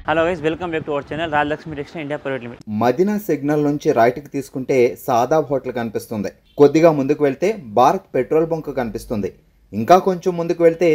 Hello guys, welcome back to our channel Rajalakshmi textile India private limited. Madina signal నుంచి రైట్కి తీసుకుంటే Shadab hotel కనిపిస్తుంది. కొద్దిగా ముందుకు వెళ్తే భారత్ పెట్రోల్ బంక్ కనిపిస్తుంది. ఇంకా కొంచెం ముందుకు వెళ్తే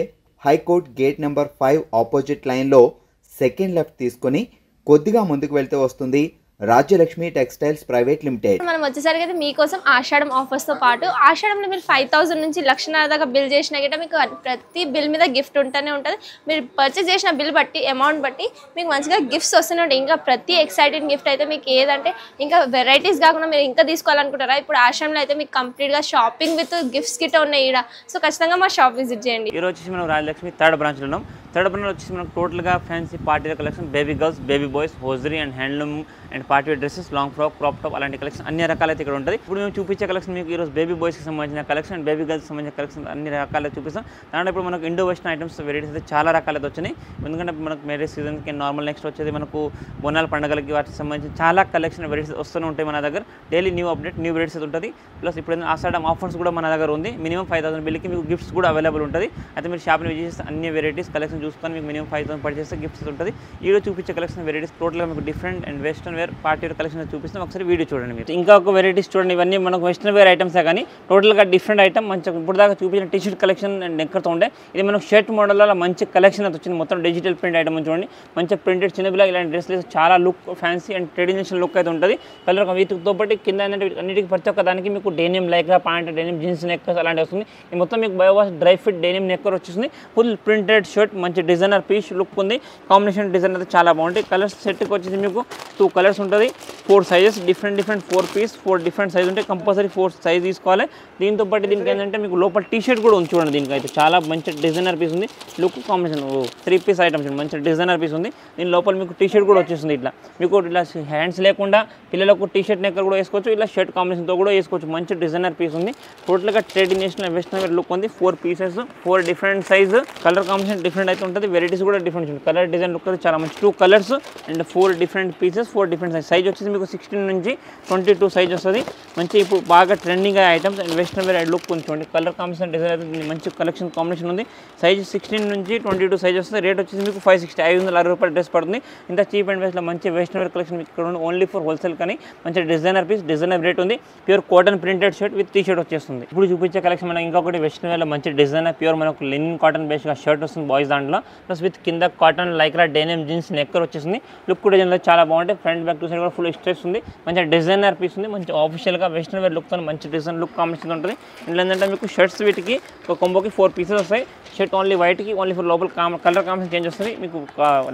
హైకోర్ట్ గేట్ నెంబర్ 5 ఆపోజిట్ లైన్లో సెకండ్ లెఫ్ట్ తీసుకొని కొద్దిగా ముందుకు వెళ్తే వస్తుంది రాజ్యలక్ష్మి టెక్స్టైల్స్ ప్రైవేట్ లిమిటెడ్. మనం వచ్చేసరికి అయితే మీకోసం ఆషాఢం ఆఫర్స్ తో పాటు ఆషాఢంలో మీరు 5000 నుంచి 1,00,000 దాకా బిల్ చేసినా గిట్ట మీకు ప్రతి బిల్ మీద గిఫ్ట్ ఉంటూనే ఉంటుంది. మీరు పర్చేస్ చేసిన బిల్ బట్టి అమౌంట్ బట్టి మీకు మంచిగా గిఫ్ట్స్ వస్తూనే ఉంటాయి. ఇంకా ప్రతి ఎక్సైటింగ్ గిఫ్ట్ అయితే మీకు ఏదంటే ఇంకా వెరైటీస్ కాకుండా మీరు ఇంకా తీసుకోవాలనుకుంటారా, ఇప్పుడు ఆషాఢంలో అయితే మీకు కంప్లీట్గా షాపింగ్ విత్ గిఫ్ట్స్ గిట్ట ఉన్నాయి ఇక్కడ. సో ఖచ్చితంగా మా షాప్ విజిట్ చేయండి. ఈరోజు వచ్చేసి మనం రాజలక్ష్మి థర్డ్ బ్రాంచ్లో ఉన్నాం. థర్డ్ బ్రాంచ్లో వచ్చేసి మనకు టోటల్గా fancy party collection, baby girls, baby boys, hosiery and handloom and party wear dresses, long frock, crop top అలాంటి కలెక్షన్ అన్ని రకాలైతే ఇక్కడ ఉంటుంది. ఇప్పుడు మేము చూపించే కలెక్షన్ మీకు ఈరోజు బేబీ బాయ్స్కి సంబంధించిన కలెక్షన్ అండ్ బేబీ గర్ల్స్కి సంబంధించిన కలెక్షన్ అన్ని రకాలైతే చూపిస్తాం. దాంట్లో ఇప్పుడు మనకు ఇండో వెస్టర్న్ ఐటమ్స్ వెరైటీస్ అయితే చాలా రకాలైతే వచ్చినాయి. ఎందుకంటే మనకు మ్యారేజ్ సీజన్కి నార్మల్ నెక్స్ట్ వచ్చేది మనకు బోనాల పండుగలకి వాటికి సంబంధించి చాలా కలెక్షన్ వెరైటీస్ వస్తూనే ఉంటాయి మన దగ్గర. Daily new update, new varieties ఉంటుంది. ప్లస్ ఇప్పుడు ఆషాఢం ఆఫర్స్ కూడా మన దగ్గర ఉంది. మినిమం 5000 బిల్కి మీకు గిఫ్ట్స్ కూడా అవైలబుల్ ఉంటుంది. అయితే మీరు షాప్ని విజిట్ చేస్తే అన్ని వెరైటీస్ కలెక్షన్ చూసుకొని మీకు మినిమం 5000 పర్చేస్తే గిఫ్ట్స్ ఉంటుంది. ఈరోజు చూపించే కలెక్షన్ వెరైటీస్ టోటల్గా మీకు different and western wear party wear collection చూపిస్తాం. ఒకసారి వీడియో చూడండి. మీరు ఇంకా ఒక వెరైటీస్ చూడండి. ఇవన్నీ మనకు వెస్టర్న్ వేర్ ఐటమ్సే కానీ టోటల్గా డిఫరెంట్ ఐటమ్. మంచిగా ఇప్పుడు దాకా చూపించిన టీషర్ట్ కలెక్షన్ అండ్ నెక్కర్తో ఉండే ఇది మనకు షర్ట్ మోడల్లో మంచి కలెక్షన్ అయితే వచ్చింది. మొత్తం డిజిటల్ ప్రింట్ ఐటమ్ చూడండి. మంచిగా ప్రింటెడ్ చిన్నపిల్ల ఇలాంటి డ్రెస్లు చాలా look fancy and traditional look అయితే ఉంటుంది. కలర్ వీటితో పాటు కింద అన్నిటికీ ప్రతి ఒక్క దానికి మీకు denim Lycra pant, denim jeans knickers అలాంటివి వస్తుంది. ఇది మొత్తం మీకు బయోవాష్ డ్రై ఫిట్ డెనిమ్ నెక్కర్ వచ్చేసింది. ఫుల్ ప్రింటెడ్ షర్ట్, మంచి డిజైనర్ పీస్ లుక్ ఉంది. కాంబినేషన్ డిజైన్ అయితే చాలా బాగుంటాయి. కలర్స్ సెట్కి వచ్చేసి మీకు 2 కలర్స్ ఉంటుంది. 4 sizes different 4 piece 4 different size ఉంటాయి. కంపల్సరీ 4 సైజ్ తీసుకోవాలి. దీంతో పాటు దీనికి ఏంటంటే మీకు లోపల టీషర్ట్ కూడా ఉంది చూడండి. దీనికి అయితే చాలా మంచి డిజైనర్ పీస్ ఉంది. లుక్ కాంబినేషన్ 3 పీస్ ఐటమ్స్ మంచి డిజైనర్ పీస్ ఉంది. దీని లోపల మీకు టీషర్ట్ కూడా వచ్చేస్తుంది. ఇట్లా మీకు ఇట్లా హ్యాండ్స్ లేకుండా పిల్లలకు టీషర్ట్ నెక్కర్ కూడా వేసుకోవచ్చు. ఇలా షర్ట్ కాంబినేషన్తో కూడా వేసుకోవచ్చు. మంచి డిజైనర్ పీస్ ఉంది. టోటల్గా ట్రెడిషనల్ వెస్టర్న్ వేర్ లుక్ ఉంది. 4 pieces 4 different size, colour combination different అయితే ఉంటుంది. వెరైటీస్ కూడా డిఫరెంట్ ఉంటుంది. కలర్ డిజైన్ లుక్ అయితే చాలా మంచి 2 colours and 4 different pieces 4 different size వచ్చేసి మీకు 16 నుంచి 22 సైజ్ వస్తుంది. మంచి ఇప్పుడు బాగా trending items and western wear look కొంచెం కలర్ కాంబినేషన్ డిజైన్ అయితే మంచి కలెక్షన్ కాంబినేషన్ ఉంది. సైజ్ 16 నుంచి 22 సైజ్ వస్తుంది. రేట్ వచ్చేసి మీకు 560 రూపాయలు డ్రెస్ పడుతుంది. ఇంత చీప్ అండ్ బెస్ట్లో మంచి వెస్టర్న్ వేర్ కలెక్షన్ ఇక్కడ ఉంది. ఓన్లీ ఫర్ హోల్సేల్ కానీ మంచి డిజైనర్ పీస్, డిజైనర్ రేట్ ఉంది. Pure cotton printed shirt with T shirt వచ్చేస్తుంది. ఇప్పుడు చూపించే కలెక్షన్ మనకి ఇంకొకటి వెస్టర్న్ వేర్లో మంచి డిజైనర్ ప్యూర్ మనకు లినిన్ కాటన్ బేస్గా షర్ట్ వస్తుంది బాయ్స్ దాంట్లో. ప్లస్ విత్ కింద కాటన్ లైక్రా డెనిమ్ జీన్స్ నెక్కర్ వచ్చేసింది. లుక్ డిజైన్లో చాలా బాగుంటాయి. ఫ్రంట్ బ్యాక్ 2 సైడ్ కూడా ఫుల్ స్ట్రెస్ ఉంది. మంచి డిజైనర్ పీస్ ఉంది. మంచి ఆఫీషియల్గా వెస్టర్న్ వేర్ లుక్తో మంచి డిజైన్ లుక్ కాంబినేషన్ ఉంటుంది. ఇంట్లో ఏంటంటే మీకు షర్ట్స్ వీటికి ఒక కొంబోకి 4 పీసెస్ వస్తాయి. షర్ట్ ఓన్లీ వైట్కి ఓన్లీ ఫర్ లోపల కలర్ కాంబినేషన్ చేంజ్ వస్తుంది. మీకు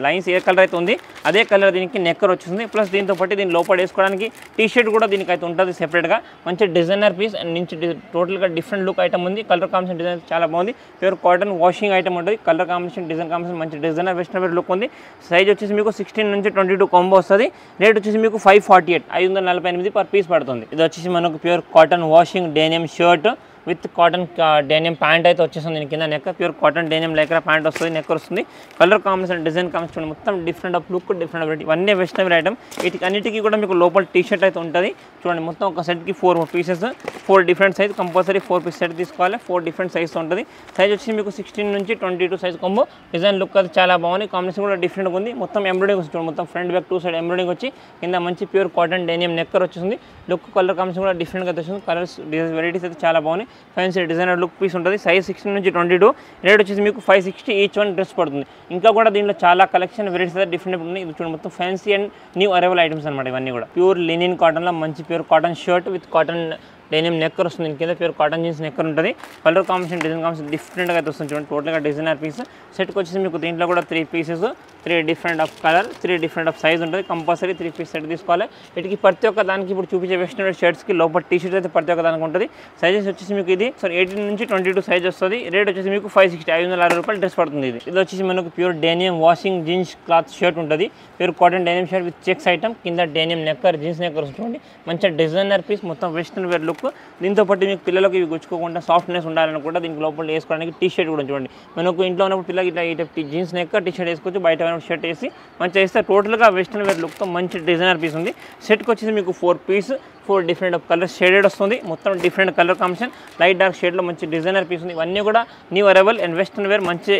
లైన్స్ ఏ కలర్ అయితే ఉంది అదే కలర్ దీనికి నెక్కర్ వచ్చేస్తుంది. ప్లస్ దీంతో పాటు దీని లోపల వేసుకోవడానికి టీ షర్ట్ కూడా దీనికి అయితే ఉంటుంది సెపరేట్గా. మంచి డిజైనర్ పీస్ అండ్ నుంచి టోటల్గా డిఫరెంట్ లుక్ ఐటమ్ ఉంది. కలర్ కాంబినేషన్ డిజైన్ చాలా బాగుంది. ప్యూర్ కాటన్ వాషింగ్ ఐటమ్ ఉంటుంది. కలర్ కాంబినేషన్ డిజైన్ కాంబినేషన్ మంచి డిజైనర్ వెస్టర్న్ వేర్ లుక్ ఉంది. సైజ్ వచ్చేసి మీకు 16 నుంచి 22 కాంబో వస్తుంది. రేట్ వచ్చేసి మీకు 548 పర్ పీస్ పడుతుంది. ఇది వచ్చేసి మనకు pure cotton washing denim shirt with cotton denim pant అయితే వచ్చేస్తుంది. దీని కింద నెక్క pure cotton denim Lycra pant వస్తుంది, నెక్కర్ వస్తుంది. కలర్ కాంబినేషన్ డిజైన్ కాంబినేషన్ మొత్తం different of look, different variety. ఇవన్నీ వెస్టర్న్ వేర్ ఐటమ్. వీటికి అన్నిటికీ కూడా మీకు లోపల టీ షర్ట్ అయితే ఉంటుంది. చూడండి మొత్తం ఒక సెట్కి 4 pieces 4 different size. Compulsory 4 piece set తీసుకోవాలి. 4 డిఫరెంట్ సైజ్ ఉంటుంది. సైజ్ వచ్చి మీకు 16 నుంచి 22 సైజ్ కొంబో. డిజైన్ లుక్ అది చాలా బాగుంది. కాంబినేషన్ కూడా డిఫరెంట్గా ఉంది. మొత్తం ఎంబ్రాయిడింగ్ వచ్చి చూడండి. మొత్తం ఫ్రంట్ బ్యాక్ 2 సైడ్ ఎంబ్రాయిడింగ్ వచ్చి కింద మంచి ప్యూర్ కాటన్ డెనిమ్ నెక్కర్ వచ్చేసింది. లుక్ కలర్ కాంబినేషన్ కూడా డిఫరెంట్గా వచ్చింది. కలర్స్ వెరైటీస్ అయితే చాలా బాగున్నాయి. ఫ్యాన్సీ డిజైనర్ లుక్ పీస్ ఉంటుంది. సైజ్ 16 నుంచి 22. రేట్ వచ్చేసి మీకు 560 ఈచ్ వన్ డ్రెస్ పడుతుంది. ఇంకా కూడా దీంట్లో చాలా కలెక్షన్ వెరైటీస్ అయితే డిఫరెంట్ ఉన్నాయి. ఇది చూడండి మొత్తం fancy and new arrival items అనమాట. ఇవన్నీ కూడా ప్యూర్ లినిన్ కాటన్లో మంచి pure cotton shirt with cotton denim knicker వస్తుంది. కింద ప్యూర్ కాటన్ జీన్స్ నెక్కర్ ఉంటుంది. కలర్ కాంబినేషన్ డిజైన్ కాంబినేషన్ డిఫరెంట్గా అయితే వస్తుంది. చూడండి టోటల్గా డిజైనర్ పీస్. సెట్కి వచ్చేసి మీకు దీంట్లో కూడా 3 pieces 3 different of colour 3 different of size ఉంటుంది. కంపల్సరీ 3 పీస్ సెట్ తీసుకోవాలి. వీటికి ప్రతి ఒక్క దానికి ఇప్పుడు చూపించే వెస్టర్న్ వేర్ షర్ట్స్కి లోపల టీ షర్ట్ అయితే ప్రతి ఒక్క దానికి ఉంటుంది. సైజెస్ వచ్చేసి మీకు ఇది 18 నుంచి 22 సైజ్ వస్తుంది. రేట్ వచ్చేసి మీకు 560 రూపాయలు డ్రెస్ పడుతుంది. ఇది వచ్చేసి మనకు pure denim washing jeans cloth shirt ఉంటుంది. Pure cotton denim shirt with checks item. కింద డెనిమ్ నెక్కర్ జీన్స్ నెక్కర్ వస్తుంది. మంచి డిజైనర్ పీస్ మొత్తం వెస్టర్న్ వేర్ లుక్ లుక్. దీంతో పాటు మీకు పిల్లలకి ఇవి గుచ్చుకోకుండా సాఫ్ట్నెస్ ఉండాలని కూడా దీనికి లోపల వేసుకోవడానికి టీ షర్ట్ కూడా చూడండి. మనకు ఇంట్లో ఉన్నప్పుడు పిల్లలకి ఇట్లా జీన్స్ నెక్ టీ షర్ట్ వేసుకోవచ్చు, బయట షర్ట్ వేసి మంచిగా వేస్తే టోటల్గా వెస్టర్న్ వేర్ లుక్తో మంచి డిజైనర్ పీస్ ఉంది. సెట్కి వచ్చేసి మీకు 4 పీస్ 4 డిఫరెంట్ కలర్ షేడెడ్ వస్తుంది. మొత్తం different colour combination light dark షేడ్లో మంచి డిజైనర్ పీస్ ఉంది. ఇవన్నీ కూడా new arrival and western wear మంచి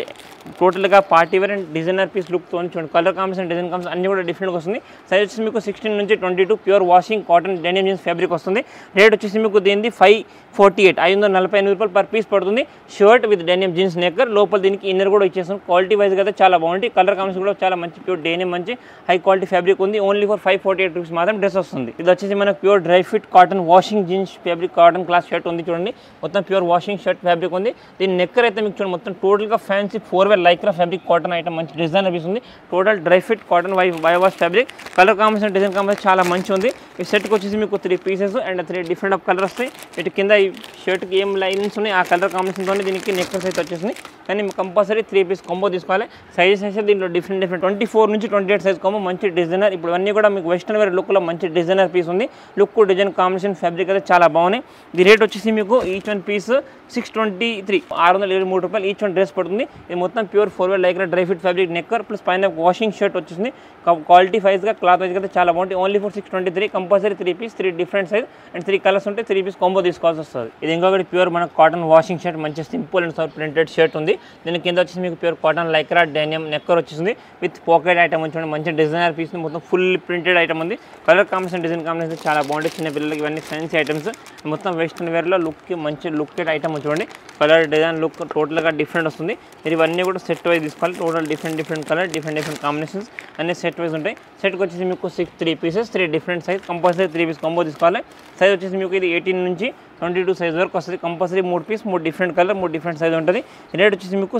టోటల్గా party wear and designer piece లుక్తో చూడండి. కలర్ కాంబినేషన్ డిజైన్ కాంబినేషన్ అన్ని కూడా డిఫరెంట్గా వస్తుంది. సైజ్ వచ్చేసి మీకు 16 నుంచి 22 pure washing cotton denim jeans fabric వస్తుంది. రేట్ వచ్చేసి మీకు దీనిది 548 548 రూపాయలు పర్ పీస్ పడుతుంది. షర్ట్ విత్ డెనిమ్ జీన్స్ నెక్కర్ లోపల దీనికి ఇన్నర్ కూడా ఇచ్చేస్తాం. క్వాలిటీ వైజ్గా అయితే చాలా బాగుంటుంది. కలర్ కాంబినేషన్ కూడా చాలా మంచి ప్యూర్ డెనిమ్ మంచి హై క్వాలిటీ ఫ్యాబ్రిక్ ఉంది. ఓన్లీ ఫర్ 548 రూపీస్ మాత్రం డ్రెస్ వస్తుంది. ఇది వచ్చేసి మనకు pure dry fit cotton washing jeans fabric cotton class shirt ఉంది చూడండి. మొత్తం ప్యూర్ వాషింగ్ షర్ట్ ఫ్యాబ్రిక్ ఉంది. దీని నెక్కర్ అయితే మీకు చూడండి మొత్తం టోటల్గా fancy 4 Lycra fabric cotton item మంచి డిజైన్ అనిపిస్తుంది. Total dry fit cotton by wash fabric colour combination design combination చాలా మంచి ఉంది. ఈ సెట్కి వచ్చేసి మీకు 3 pieces and 3 different of colour వస్తాయి. ఇటు కింద ఈ షర్ట్కి ఏం లైన్స్ ఉన్నాయి ఆ కలర్ కాంబినేషన్తో దీనికి నెక్కర్స్ అయితే వచ్చేసింది. కానీ కంపల్సరీ 3 పీస్ కాంబో తీసుకోవాలి. సైజెస్ అయితే దీంట్లో డిఫరెంట్ 24 నుంచి 28 సైజ్ కాంబో మంచి డిజైనర్. ఇప్పుడు అన్నీ కూడా మీకు వెస్టర్న్ వేర్ లుక్లో మంచి డిజైనర్ పీస్ ఉంది. లుక్ డిజైన్ కాంబినేషన్ ఫ్యాబ్రిక్ అయితే చాలా బాగున్నాయి. ఈ రేట్ వచ్చేసి మీకు ఈచ్ వన్ పీస్ 623 623 రూపాయలు ఈచ్ వన్ డ్రెస్ పడుతుంది. ఇది మొత్తం pure 4 lycra dry fit fabric knicker plus పైన వాషింగ్ షర్ట్ వచ్చేసింది. క్వాలిటీ వైజ్గా క్లాత్ వైజ్గా అయితే చాలా బాగుంటుంది. Only for 623 compulsory 3 piece 3 different size and 3 colours ఉంటే 3 పీస్ కాంబో తీసుకోవాల్సి వస్తుంది. ఇది ఇంకొకటి ప్యూర్ మనకు కాటన్ వాషింగ్ షర్ట్ మంచి simple and soft printed shirt ఉంది. దీని కింద వచ్చేసి మీకు ప్యూర్ కాటన్ లైక్రా డెనిమ్ నెక్కర్ వచ్చేసింది విత్ పాకెట్ ఐటమ్ ఉంచండి. మంచి డిజైనర్ పీస్ మొత్తం ఫుల్ ప్రింటెడ్ ఐటమ్ ఉంది. కలర్ కాంబినేషన్ డిజైన్ కాంబినేషన్ చాలా బాగుంటుంది. చిన్న పిల్లలకి ఇవన్నీ ఫ్యాన్సీ ఐటమ్స్ మొత్తం వెస్టర్న్ వేర్లో లుక్కి మంచి లుక్కెడ్ ఐటమ్ చూడండి. కలర్ డిజైన్ లుక్ టోటల్గా డిఫరెంట్ వస్తుంది. మీరు ఇవన్నీ కూడా సెట్ వైజ్ తీసుకోవాలి. Total different colour different combinations అన్ని సెట్ వైజ్ ఉంటాయి. సెట్కి వచ్చేసి మీకు 3 pieces 3 different size compulsory 3 piece combo తీసుకోవాలి. సైజ్ వచ్చేసి మీకు ఇది 18 నుంచి 22 సైజ్ వరకు వస్తుంది. Compulsory 3 piece 3 different colour 3 different size ఉంటుంది. రేట్ వచ్చేసి మీకు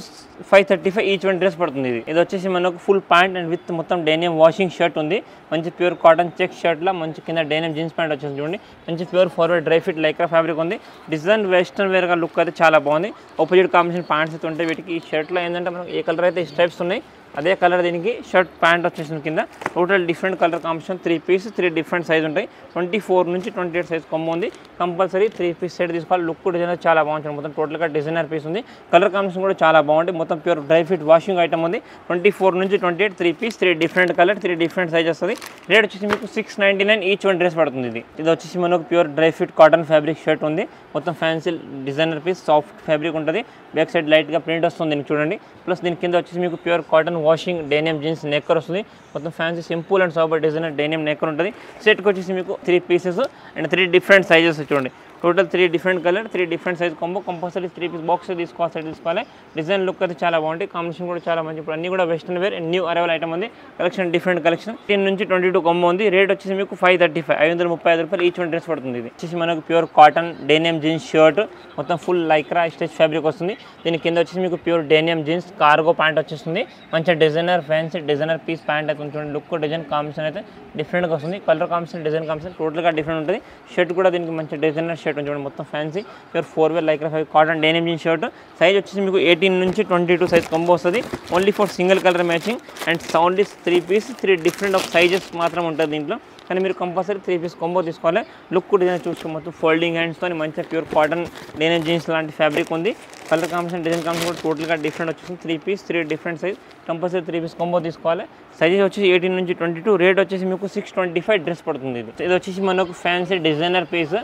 535 ఈచ్ వన్ డ్రెస్ పడుతుంది. ఇది వచ్చేసి మనకు ఫుల్ ప్యాంట్ అండ్ విత్ మొత్తం డెనిమ్ వాషింగ్ షర్ట్ ఉంది. మంచి ప్యూర్ కాటన్ చెక్ షర్ట్లో మంచి కింద డెనిమ్ జీన్స్ ప్యాంట్ వచ్చేసి చూడండి. మంచి pure forward dry fit Lycra fabric ఉంది. డిజైన్ వెస్టర్న్ వేర్గా లుక్ అయితే చాలా బాగుంది. ఆపోజిట్ కాంబినేషన్ ప్యాంట్స్ అయితే ఉంటాయి. వీటికి ఈ షర్ట్లో ఏంటంటే మనకు ఏ కలర్ అయితే స్ట్రైప్స్ ఉన్నాయి అదే కలర్ దీనికి షర్ట్ ప్యాంట్ వచ్చేసింది. కింద total different colour combination 3 piece 3 different size ఉంటాయి. 24 నుంచి 28 సైజ్ కొమ్మ ఉంది. కంపల్సరీ 3 పీస్ సెట్ తీసుకోవాలి. లుక్ డిజైన్ చాలా బాగుంటుంది. మొత్తం టోటల్గా డిజైనర్ పీస్ ఉంది. కలర్ కాంబినేషన్ కూడా చాలా బాగుంటుంది. మొత్తం pure dry fit washing item ఉంది. 24 నుంచి 28 3 piece 3 different colour 3 different size వస్తుంది. రేట్ వచ్చేసి మీకు 699 ఈచ్ వన్ డ్రెస్ పడుతుంది. ఇది వచ్చేసి మనకు pure dry fit cotton fabric shirt ఉంది. మొత్తం fancy designer piece soft fabric ఉంటుంది. బ్యాక్ సైడ్ లైట్గా ప్రింట్ వస్తుంది దీనికి చూడండి. ప్లస్ దీని కింద వచ్చేసి మీకు pure cotton washing denim jeans knicker వస్తుంది. మొత్తం fancy simple and soft designer denim knicker ఉంటుంది. సెట్కి వచ్చేసి మీకు 3 పీసెస్ అండ్ 3 డిఫరెంట్ సైజెస్ చూడండి. Total 3 different colour 3 different size combo compulsory 3 piece box తీసుకోవాలి. డిజైన్ లుక్ అయితే చాలా బాగుంటుంది. కాంబినేషన్ కూడా చాలా మంచి. ఇప్పుడు అన్ని కూడా western wear new arrival item ఉంది. కలెక్షన్ డిఫరెంట్ కలెక్షన్ 10 నుంచి 22 కాంబో ఉంది. రేట్ వచ్చేసి మీకు 535 535 రూపాయలు ఈచ్ వన్ డ్రెస్ పడుతుంది. ఇది వచ్చేసి మనకు pure cotton denim jeans shirt మొత్తం ఫుల్ లైక్రా స్టిచ్ ఫ్యాబ్రిక్ వస్తుంది. దీని కింద వచ్చేసి మీకు pure denim jeans cargo pant వచ్చేస్తుంది. మంచి designer fancy designer piece pant అయితే చూడండి. లుక్ డిజైన్ కాంబినేషన్ అయితే డిఫరెంట్గా వస్తుంది. కలర్ కాంబినేషన్ డిజైన్ కాంబినేషన్ టోటల్గా డిఫరెంట్ ఉంటుంది. షర్ట్ కూడా దీనికి మంచి డిజైనర్ షర్ట్ చూడండి. మొత్తం fancy pure 4 lycra cotton denim jeans shirt. Size వచ్చేసి మీకు 18 నుంచి 22 సైజ్ కాంబో వస్తుంది. Only for single colour matching and only 3 piece 3 different of sizes మాత్రం ఉంటుంది దీంట్లో. కానీ మీరు కంపల్సరీ 3 పీస్ కాంబో తీసుకోవాలి. లుక్ డిజైన్ చూసుకో మొత్తం ఫోల్డింగ్ హ్యాండ్స్తో మంచిగా ప్యూర్ కాటన్ డెనిమ్ జీన్స్ లాంటి ఫ్యాబ్రిక్ ఉంది. కలర్ కాంబినేషన్ డిజైన్ కాంబినేషన్ కూడా టోటల్గా డిఫరెంట్ వచ్చేసి 3 piece 3 different size compulsory 3 piece combo తీసుకోవాలి. సైజెస్ వచ్చేసి 18 నుంచి 22. రేట్ వచ్చేసి మీకు 625 డ్రెస్ పడుతుంది. ఇది వచ్చేసి మనకు fancy designer piece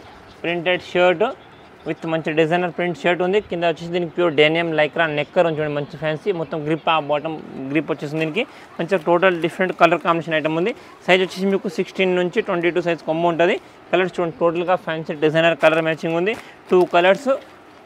printed shirt with మంచి డిజైనర్ ప్రింట్ షర్ట్ ఉంది. కింద వచ్చేసి దీనికి ప్యూర్ డెనియం లైక్రా నెక్కర్ ఉంచండి. మంచి ఫ్యాన్సీ మొత్తం గ్రిప్ ఆ బాటమ్ గ్రిప్ వచ్చేసింది. దీనికి మంచిగా total different colour combination item ఉంది. సైజ్ వచ్చేసి మీకు 16 నుంచి 22 సైజ్ కొమ్మ ఉంటుంది. కలర్స్ చూడండి టోటల్గా ఫ్యాన్సీ డిజైనర్ కలర్ మ్యాచింగ్ ఉంది. 2 colours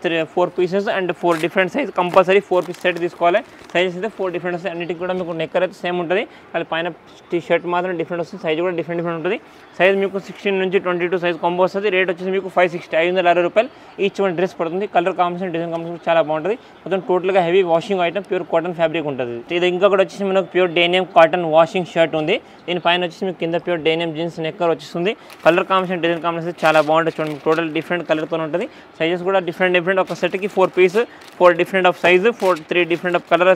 4 pieces and 4 different size compulsory 4 piece set తీసుకోవాలి. సైజెస్ అయితే 4 డిఫరెంట్ వస్తాయి. అన్నిటికి కూడా మీకు నెక్కర్ అయితే సేమ్ ఉంటుంది. అది పైన టీ షర్ట్ మాత్రం డిఫరెంట్ వస్తుంది. సైజ్ కూడా డిఫరెంట్ ఉంటుంది. సైజ్ మీకు 16 నుంచి 22 సైజ్ కాంబో వస్తుంది. రేట్ వచ్చేసి మీకు 560 రూపాయలు ఈచ్ వన్ డ్రెస్ పడుతుంది. కలర్ కాంబినేషన్ డిజైన్ కాంబినేషన్ చాలా బాగుంటుంది. మొత్తం టోటల్గా heavy washing item pure cotton fabric ఉంటుంది. ఇది ఇంకొకటి వచ్చేసి మనకు pure denim cotton washing shirt ఉంది. దీని పైన వచ్చేసి మీకు కింద ప్యూర్ డెనిమ్ జీన్స్ నెక్కర్ వచ్చేస్తుంది. కలర్ కాంబినేషన్ డిజైన్ కాంబినేషన్ చాలా బాగుంటుంది. చూడండి టోటల్ డిఫరెంట్ కలర్తో ఉంటుంది. సైజెస్ కూడా డిఫరెంట్ డిఫరెంట్ ఒక సెట్కి 4 piece 4 different of size 3 different of colour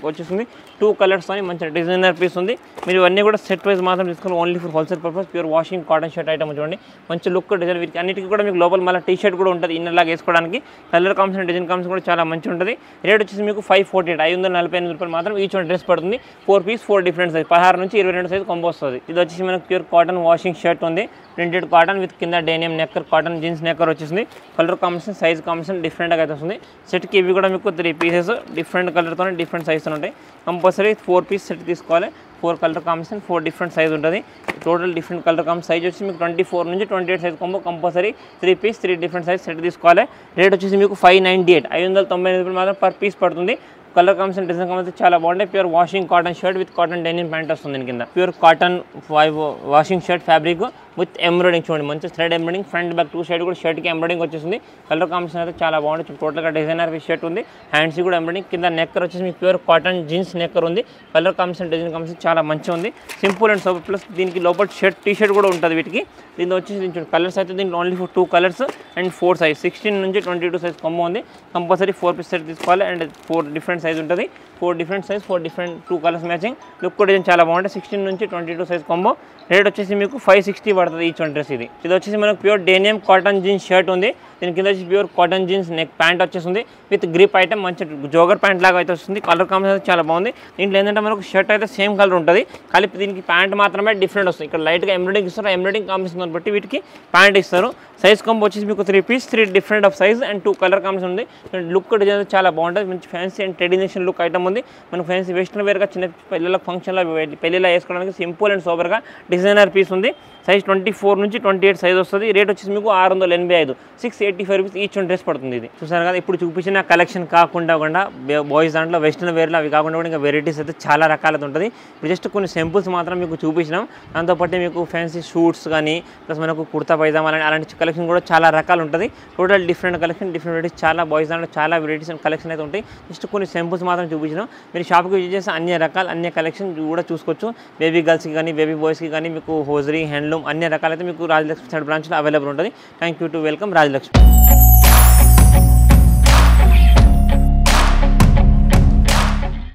వచ్చేస్తుంది 2 కలర్స్ అని మంచి డిజైనర్ పీస్ ఉంది మీరు ఇవన్నీ కూడా సెట్ వైజ్ మాత్రం తీసుకుని only for wholesale purpose pure washing cotton shirt item చూడండి మంచి లుక్ డిజైన్ వీటికి అన్నిటికీ కూడా మీకు లోపల మళ్ళీ టీ షర్ట్ కూడా ఉంటుంది ఇన్నర్ లాగా వేసుకోవడానికి కలర్ కాంబినేషన్ డిజైన్ కాంబినేషన్ కూడా చాలా మంచి ఉంటుంది రేట్ వచ్చేసి మీకు 548 రూపాయలు మాత్రం ఈచ్ వన్ డ్రెస్ పడుతుంది 4 పీస్ 4 డిఫరెంట్ సైజ్ 16 నుంచి 22 సైజ్ కొంబో వస్తుంది ఇది వచ్చేసి మనకు ప్యూర్ కాటన్ వాషింగ్ షర్ట్ ఉంది ప్రింటెడ్ కాటన్ విత్ కింద డేనియం నెక్కర్ కాటన్ జీన్స్ నెక్కర్ వచ్చేసింది కలర్ కాంబినేషన్ సైజ్ కాంబినేషన్ డిఫరెంట్గా అయితే వస్తుంది సెట్కి ఇవి కూడా మీకు 3 పీసెస్ డిఫరెంట్ కలర్తో డిఫరెంట్ సైజ్తో ఉంటాయి కంపల్సరీ 4 పీస్ సెట్ తీసుకోవాలి 4 కలర్ కాంబినేషన్ 4 డిఫరెంట్ సైజ్ ఉంటుంది total different colour combination size వచ్చి మీకు 24 నుంచి 28 size combo compulsory 3 piece 3 different size set తీసుకోవాలి రేట్ వచ్చేసి మీకు 598 రూపాయలు మాత్రం పర్ పీస్ పడుతుంది కలర్ కాంబినేషన్ డిజైన్ కాంబినేషన్ చాలా బాగుంటాయి pure washing cotton shirt with cotton denim pant వస్తుంది దీని కింద pure cotton washing shirt fabric with embroidering చూడండి మంచి thread embroidering front back 2 side కూడా షర్ట్కి ఎంబ్రాయిడింగ్ వచ్చేసింది కలర్ కాంబినేషన్ అయితే చాలా బాగుంటుంది టోటల్గా డిజైనర్ షర్ట్ ఉంది హ్యాండ్స్ కూడా ఎంబ్రాయిడింగ్ కింద నెక్కర్ వచ్చేసి మీకు ప్యూర్ కాటన్ జీన్స్ నెక్కర్ ఉంది కలర్ కాంబినేషన్ డిజైన్ కాంబినేషన్ చాలా మంచిగా ఉంది సింపుల్ అండ్ సూపర్ ప్లస్ దీనికి లోపల షర్ట్ టీ షర్ట్ కూడా ఉంటుంది వీటికి దీంట్లో వచ్చేసి దీంట్లో కలర్స్ అయితే దీంట్లో ఓన్లీ 2 కలర్స్ అండ్ 4 సైజ్ 16 నుంచి 22 సైజ్ కొంబో ఉంది కంపల్సరీ 4 పీస్ సెట్ తీసుకోవాలి అండ్ 4 డిఫరెంట్ సైజ్ ఉంటుంది 4 different size 4 different 2 colours matching look కూడా డిజైన్ చాలా బాగుంటుంది 16 నుంచి 22 సైజ్ కొంబో రేట్ వచ్చేసి మీకు 560 పడుతుంది ఈచ్ వన్ డ్రెస్ ఇది వచ్చేసి మనకు pure denim cotton jeans shirt ఉంది దీని కింద వచ్చి pure cotton jeans neck pant వచ్చేస్తుంది విత్ గ్రిప్ ఐటమ్ మంచి జోగర్ ప్యాంట్ లాగా అయితే వస్తుంది కలర్ కాంబినేషన్ చాలా బాగుంది దీంట్లో ఏంటంటే మనకు షర్ట్ అయితే సేమ్ కలర్ ఉంటుంది కానీ దీనికి ప్యాంట్ మాత్రమే డిఫరెంట్ వస్తుంది ఇక్కడ లైట్గా ఎంబ్రాయిడింగ్ ఇస్తారు ఎంబ్రాయిడింగ్ కాంబినేషన్ బట్టి వీటికి ప్యాంట్ ఇస్తారు సైజ్ కొంబో వచ్చేసి మీకు 3 piece 3 different of size and 2 colour combination ఉంది లుక్ డిజైన్ చాలా బాగుంటుంది మంచి fancy and traditional look item ఉంది మనకు ఫ్యాన్సీ వెస్టర్న్ వేర్గా చిన్న పిల్లలకు ఫంక్షన్లో పెళ్ళిలో వేసుకోవడానికి సింపుల్ అండ్ సోబర్గా డిజైనర్ పీస్ ఉంది సైజ్ 24 నుంచి 28 సైజ్ వస్తుంది రేట్ వచ్చేసి మీకు 685 685 రూపీస్ ఈచ్ వన్ డ్రెస్ పడుతుంది ఇది చూసారు కదా ఇప్పుడు చూపించిన కలెక్షన్ కాకుండా బాయ్స్ దాంట్లో వెస్టర్న్ వేర్లో అవి కాకుండా కూడా ఇంకా వెరైటీస్ అయితే చాలా రకాలతో ఉంటుంది ఇప్పుడు జస్ట్ కొన్ని సింపుల్స్ మాత్రం మీకు చూపించినాం దాంతోపాటు మీకు ఫ్యాన్సీ షూట్స్ కానీ ప్లస్ మనకు కుర్తా పైజామా అలాంటి కలెక్షన్ కూడా చాలా రకాలు ఉంటుంది total different collection different varieties చాలా బాయ్స్ దాంట్లో చాలా వెరైటీస్ అండ్ కలెక్షన్ అయితే ఉంటాయి జస్ట్ కొన్ని సింపుల్స్ మాత్రం చూపించినాం మీరు షాప్కి విజిట్ చేస్తే అన్ని రకాలు అన్ని కలెక్షన్ కూడా చూసుకోవచ్చు బేబీ గర్ల్స్కి కానీ బేబీ బాయ్స్కి కానీ మీకు హోజరీ హ్యాండ్లూమ్ అన్ని రకాలైతే మీకు రాజలక్ష్మి సైడ్ బ్రాంచ్లో అవైలబుల్ ఉంటుంది thank you to welcome Rajalakshmi